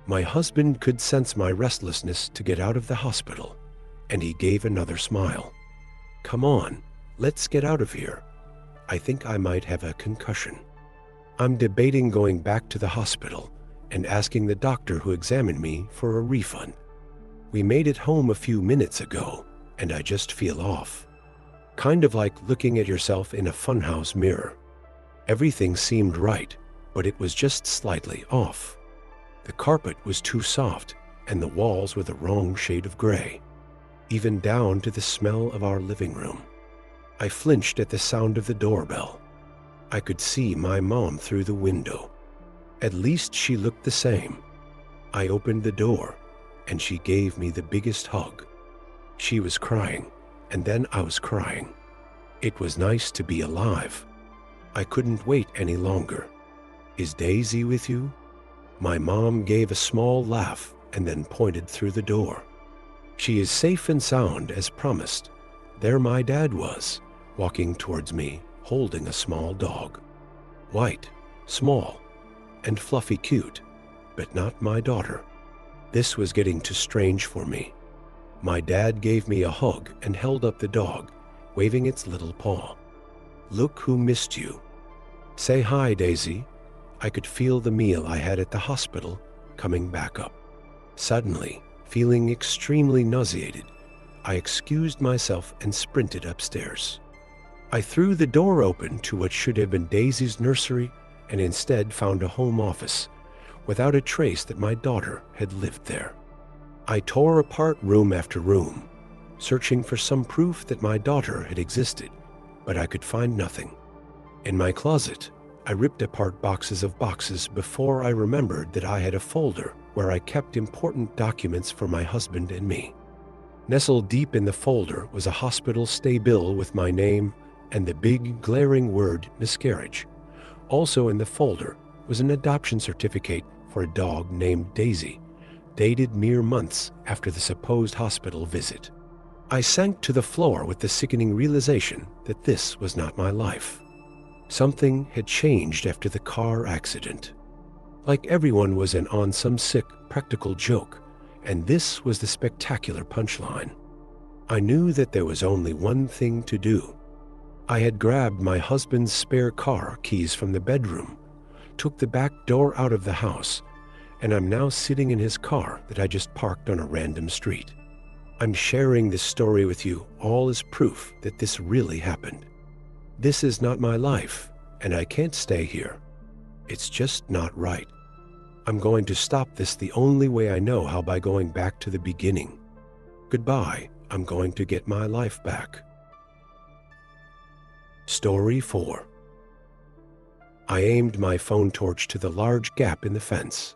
My husband could sense my restlessness to get out of the hospital, and he gave another smile. "Come on, let's get out of here. I think I might have a concussion." I'm debating going back to the hospital and asking the doctor who examined me for a refund. We made it home a few minutes ago, and I just feel off. Kind of like looking at yourself in a funhouse mirror. Everything seemed right, but it was just slightly off. The carpet was too soft, and the walls were the wrong shade of gray, even down to the smell of our living room. I flinched at the sound of the doorbell. I could see my mom through the window. At least she looked the same. I opened the door, and she gave me the biggest hug. She was crying, and then I was crying. It was nice to be alive. I couldn't wait any longer. Is Daisy with you? My mom gave a small laugh and then pointed through the door. She is safe and sound as promised. There my dad was, walking towards me, holding a small dog. White, small, and fluffy cute, but not my daughter. This was getting too strange for me. My dad gave me a hug and held up the dog, waving its little paw. Look who missed you. Say hi, Daisy. I could feel the meal I had at the hospital coming back up. Suddenly, feeling extremely nauseated, I excused myself and sprinted upstairs. I threw the door open to what should have been Daisy's nursery and instead found a home office, without a trace that my daughter had lived there. I tore apart room after room, searching for some proof that my daughter had existed, but I could find nothing. In my closet, I ripped apart boxes of boxes before I remembered that I had a folder where I kept important documents for my husband and me. Nestled deep in the folder was a hospital stay bill with my name and the big glaring word miscarriage. Also in the folder was an adoption certificate for a dog named Daisy, dated mere months after the supposed hospital visit. I sank to the floor with the sickening realization that this was not my life. Something had changed after the car accident. Like everyone was in on some sick practical joke, and this was the spectacular punchline. I knew that there was only one thing to do. I had grabbed my husband's spare car keys from the bedroom, took the back door out of the house, and I'm now sitting in his car that I just parked on a random street. I'm sharing this story with you all as proof that this really happened. This is not my life, and I can't stay here. It's just not right. I'm going to stop this the only way I know how, by going back to the beginning. Goodbye, I'm going to get my life back. Story 4. I aimed my phone torch to the large gap in the fence.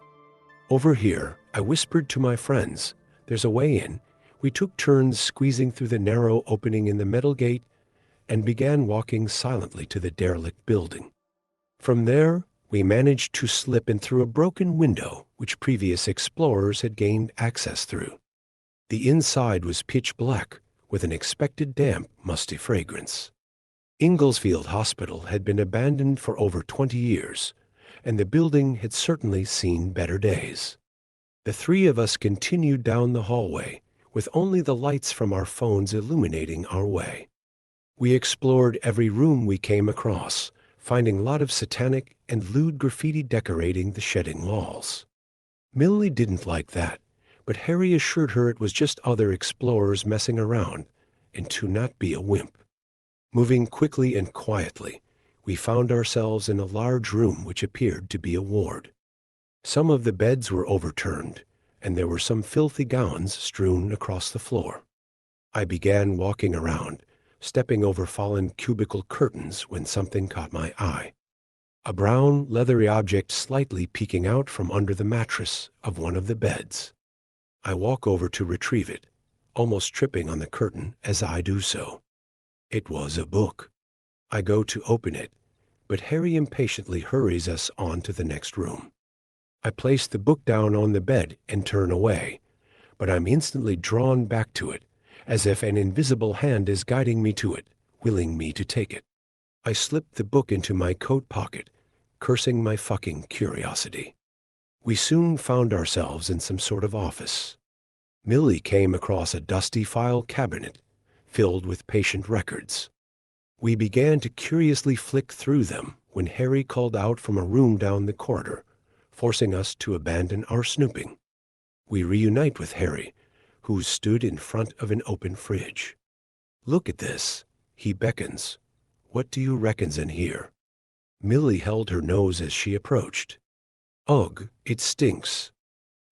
Over here, I whispered to my friends, there's a way in. We took turns squeezing through the narrow opening in the metal gate and began walking silently to the derelict building. From there, we managed to slip in through a broken window which previous explorers had gained access through. The inside was pitch black, with an expected damp, musty fragrance. Inglesfield Hospital had been abandoned for over 20 years, and the building had certainly seen better days. The three of us continued down the hallway, with only the lights from our phones illuminating our way. We explored every room we came across, finding a lot of satanic and lewd graffiti decorating the shedding walls. Millie didn't like that, but Harry assured her it was just other explorers messing around, and to not be a wimp. Moving quickly and quietly, we found ourselves in a large room which appeared to be a ward. Some of the beds were overturned, and there were some filthy gowns strewn across the floor. I began walking around, stepping over fallen cubicle curtains when something caught my eye. A brown, leathery object slightly peeking out from under the mattress of one of the beds. I walk over to retrieve it, almost tripping on the curtain as I do so. It was a book. I go to open it, but Harry impatiently hurries us on to the next room. I place the book down on the bed and turn away, but I'm instantly drawn back to it, as if an invisible hand is guiding me to it, willing me to take it. I slipped the book into my coat pocket, cursing my fucking curiosity. We soon found ourselves in some sort of office. Millie came across a dusty file cabinet filled with patient records. We began to curiously flick through them when Harry called out from a room down the corridor, forcing us to abandon our snooping. We reunite with Harry, who stood in front of an open fridge. "Look at this," he beckons. "What do you reckon's in here?" Millie held her nose as she approached. "Ugh, it stinks."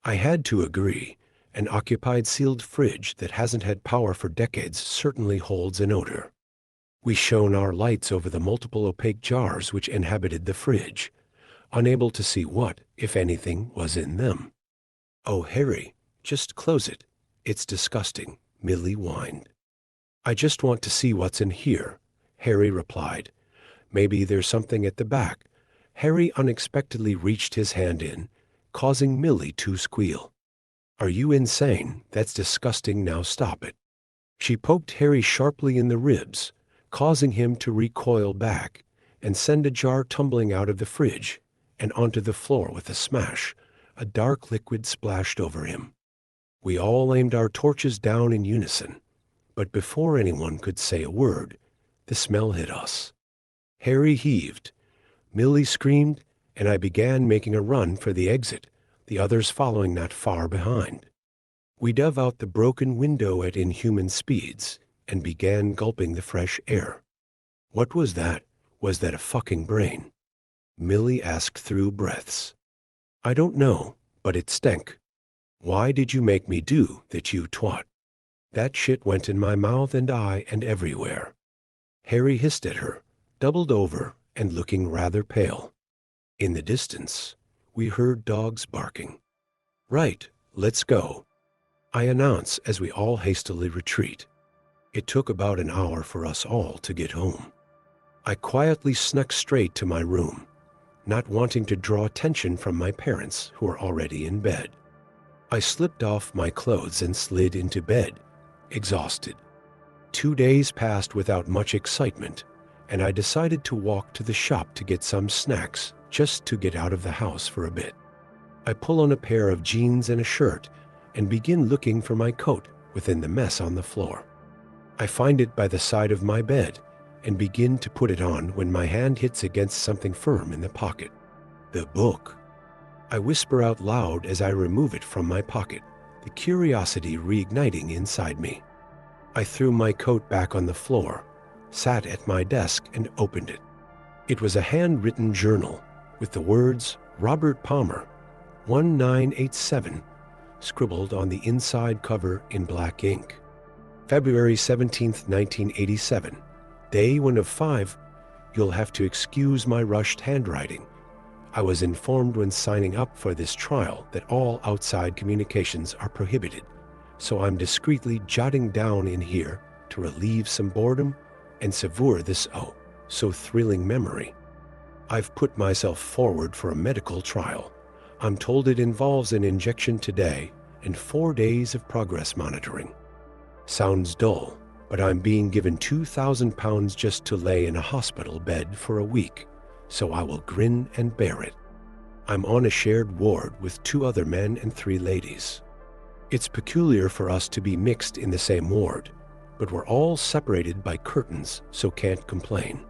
I had to agree. An occupied sealed fridge that hasn't had power for decades certainly holds an odor. We shone our lights over the multiple opaque jars which inhabited the fridge, unable to see what, if anything, was in them. "Oh, Harry, just close it. It's disgusting," Millie whined. "I just want to see what's in here," Harry replied. "Maybe there's something at the back." Harry unexpectedly reached his hand in, causing Millie to squeal. "Are you insane? That's disgusting. Now stop it." She poked Harry sharply in the ribs, causing him to recoil back and send a jar tumbling out of the fridge and onto the floor with a smash. A dark liquid splashed over him. We all aimed our torches down in unison, but before anyone could say a word, the smell hit us. Harry heaved, Millie screamed, and I began making a run for the exit, the others following not far behind. We dove out the broken window at inhuman speeds and began gulping the fresh air. "What was that? Was that a fucking brain?" Millie asked through breaths. "I don't know, but it stank." "Why did you make me do that, you twat?" "That shit went in my mouth and eye and everywhere." Harry hissed at her, doubled over and looking rather pale. In the distance, we heard dogs barking. "Right, let's go," I announce as we all hastily retreat. It took about an hour for us all to get home. I quietly snuck straight to my room, not wanting to draw attention from my parents who were already in bed. I slipped off my clothes and slid into bed, exhausted. 2 days passed without much excitement, and I decided to walk to the shop to get some snacks just to get out of the house for a bit. I pull on a pair of jeans and a shirt and begin looking for my coat within the mess on the floor. I find it by the side of my bed and begin to put it on when my hand hits against something firm in the pocket. The book. I whisper out loud as I remove it from my pocket, the curiosity reigniting inside me. I threw my coat back on the floor, sat at my desk and opened it. It was a handwritten journal with the words Robert Palmer, 1987, scribbled on the inside cover in black ink. February 17th, 1987, day 1 of 5. You'll have to excuse my rushed handwriting. I was informed when signing up for this trial that all outside communications are prohibited, so I'm discreetly jotting down in here to relieve some boredom and savor this so thrilling memory. I've put myself forward for a medical trial. I'm told it involves an injection today and 4 days of progress monitoring. Sounds dull, but I'm being given £2,000 just to lay in a hospital bed for a week, so I will grin and bear it. I'm on a shared ward with 2 other men and 3 ladies. It's peculiar for us to be mixed in the same ward, but we're all separated by curtains, so can't complain.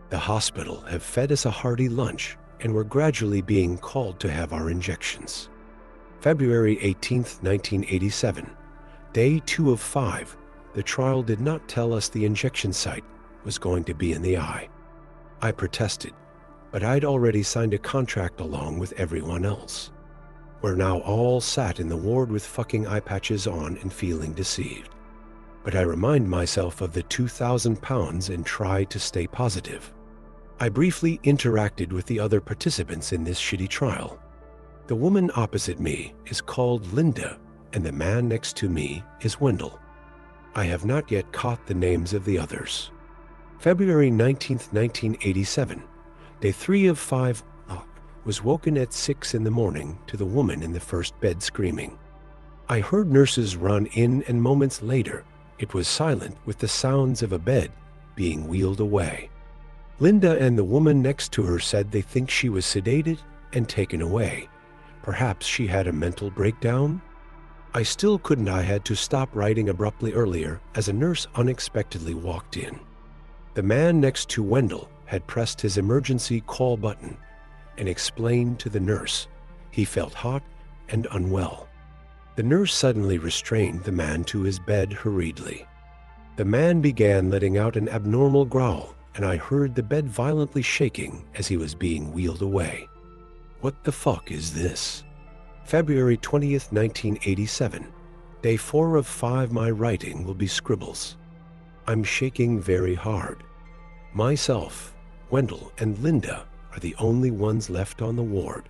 The hospital have fed us a hearty lunch, and we're gradually being called to have our injections. February 18th, 1987, day 2 of 5. The trial did not tell us the injection site was going to be in the eye. I protested, but I'd already signed a contract along with everyone else. We're now all sat in the ward with fucking eye patches on and feeling deceived. But I remind myself of the £2,000 and try to stay positive. I briefly interacted with the other participants in this shitty trial. The woman opposite me is called Linda, and the man next to me is Wendell. I have not yet caught the names of the others. February 19th, 1987, day 3 of 5, was woken at 6 in the morning to the woman in the first bed screaming. I heard nurses run in, and moments later, it was silent with the sounds of a bed being wheeled away. Linda and the woman next to her said they think she was sedated and taken away. Perhaps she had a mental breakdown? I still couldn't. I had to stop writing abruptly earlier as a nurse unexpectedly walked in. The man next to Wendell had pressed his emergency call button and explained to the nurse he felt hot and unwell. The nurse suddenly restrained the man to his bed hurriedly. The man began letting out an abnormal growl, and I heard the bed violently shaking as he was being wheeled away. What the fuck is this? February 20th, 1987. Day 4 of 5. My writing will be scribbles. I'm shaking very hard. Myself, Wendell, and Linda are the only ones left on the ward.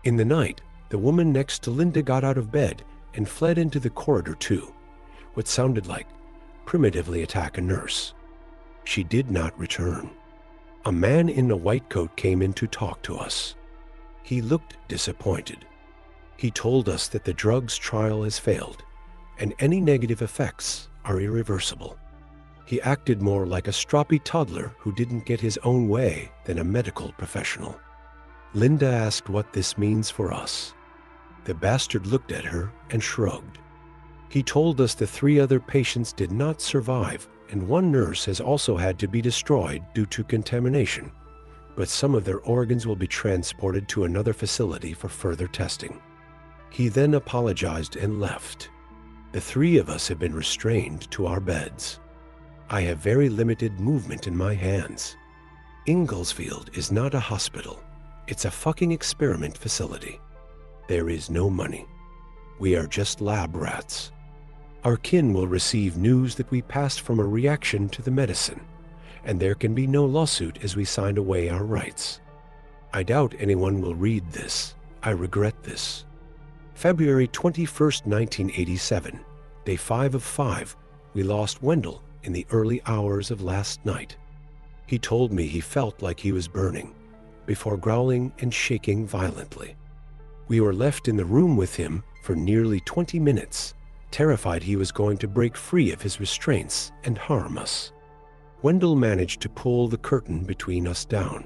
In the night, the woman next to Linda got out of bed and fled into the corridor to what sounded like primitively attack a nurse. She did not return. A man in a white coat came in to talk to us. He looked disappointed. He told us that the drugs trial has failed, and any negative effects are irreversible. He acted more like a stroppy toddler who didn't get his own way than a medical professional. Linda asked what this means for us. The bastard looked at her and shrugged. He told us the 3 other patients did not survive, and 1 nurse has also had to be destroyed due to contamination, but some of their organs will be transported to another facility for further testing. He then apologized and left. The 3 of us have been restrained to our beds. I have very limited movement in my hands. Inglesfield is not a hospital. It's a fucking experiment facility. There is no money. We are just lab rats. Our kin will receive news that we passed from a reaction to the medicine, and there can be no lawsuit as we signed away our rights. I doubt anyone will read this. I regret this. February 21st, 1987, day 5 of 5, we lost Wendell in the early hours of last night. He told me he felt like he was burning, before growling and shaking violently. We were left in the room with him for nearly 20 minutes, terrified he was going to break free of his restraints and harm us. Wendell managed to pull the curtain between us down.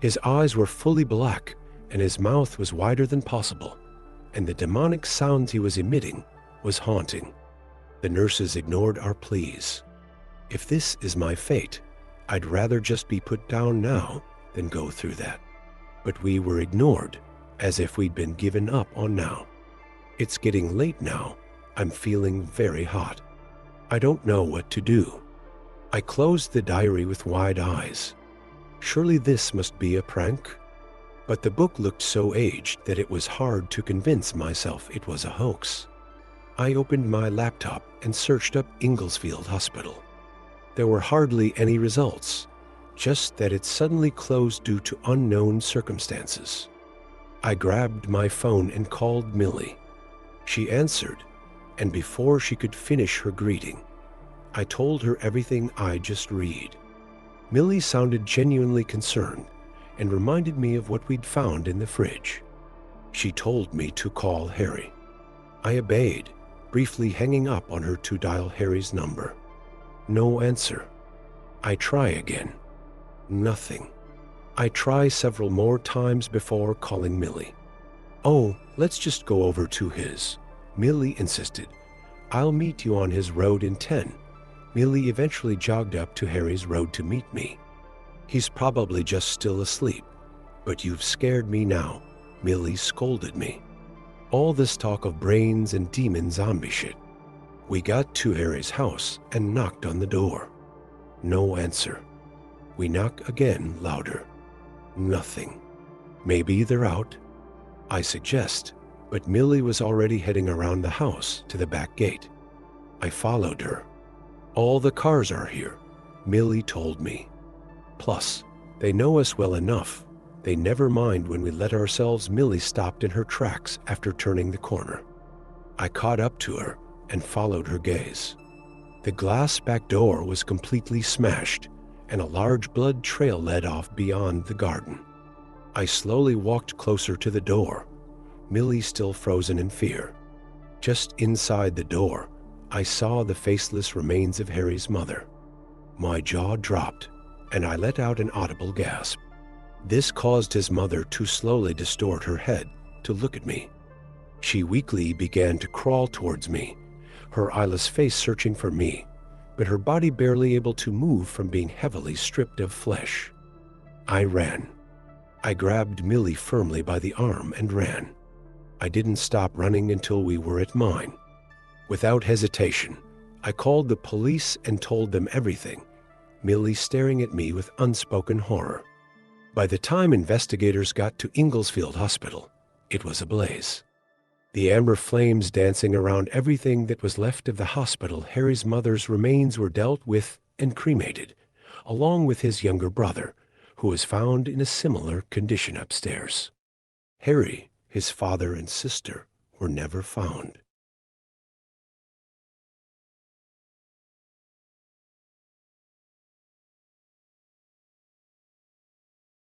His eyes were fully black, and his mouth was wider than possible, and the demonic sounds he was emitting was haunting. The nurses ignored our pleas. If this is my fate, I'd rather just be put down now than go through that. But we were ignored, as if we'd been given up on now. It's getting late now. I'm feeling very hot. I don't know what to do. I closed the diary with wide eyes. Surely this must be a prank? But the book looked so aged that it was hard to convince myself it was a hoax. I opened my laptop and searched up Inglesfield Hospital. There were hardly any results, just that it suddenly closed due to unknown circumstances. I grabbed my phone and called Millie. She answered, and before she could finish her greeting, I told her everything I just read. Millie sounded genuinely concerned and reminded me of what we'd found in the fridge. She told me to call Harry. I obeyed, briefly hanging up on her to dial Harry's number. No answer. I try again. Nothing. I try several more times before calling Millie. Oh, let's just go over to his. Millie insisted. I'll meet you on his road in 10. Millie eventually jogged up to Harry's road to meet me. He's probably just still asleep, but you've scared me now, Millie scolded me. All this talk of brains and demon zombie shit. We got to Harry's house and knocked on the door. No answer. We knock again, louder. Nothing. Maybe they're out, I suggest, but Millie was already heading around the house to the back gate. I followed her. All the cars are here, Millie told me. Plus, they know us well enough. They never mind when we let ourselves. Millie stopped in her tracks after turning the corner. I caught up to her and followed her gaze. The glass back door was completely smashed, and a large blood trail led off beyond the garden. I slowly walked closer to the door, Millie still frozen in fear. Just inside the door, I saw the faceless remains of Harry's mother. My jaw dropped, and I let out an audible gasp. This caused his mother to slowly distort her head to look at me. She weakly began to crawl towards me, her eyeless face searching for me, but her body barely able to move from being heavily stripped of flesh. I ran. I grabbed Millie firmly by the arm and ran. I didn't stop running until we were at mine. Without hesitation, I called the police and told them everything, Millie staring at me with unspoken horror. By the time investigators got to Inglesfield Hospital, it was ablaze. The amber flames dancing around everything that was left of the hospital. Harry's mother's remains were dealt with and cremated, along with his younger brother, who was found in a similar condition upstairs. Harry, his father and sister were never found.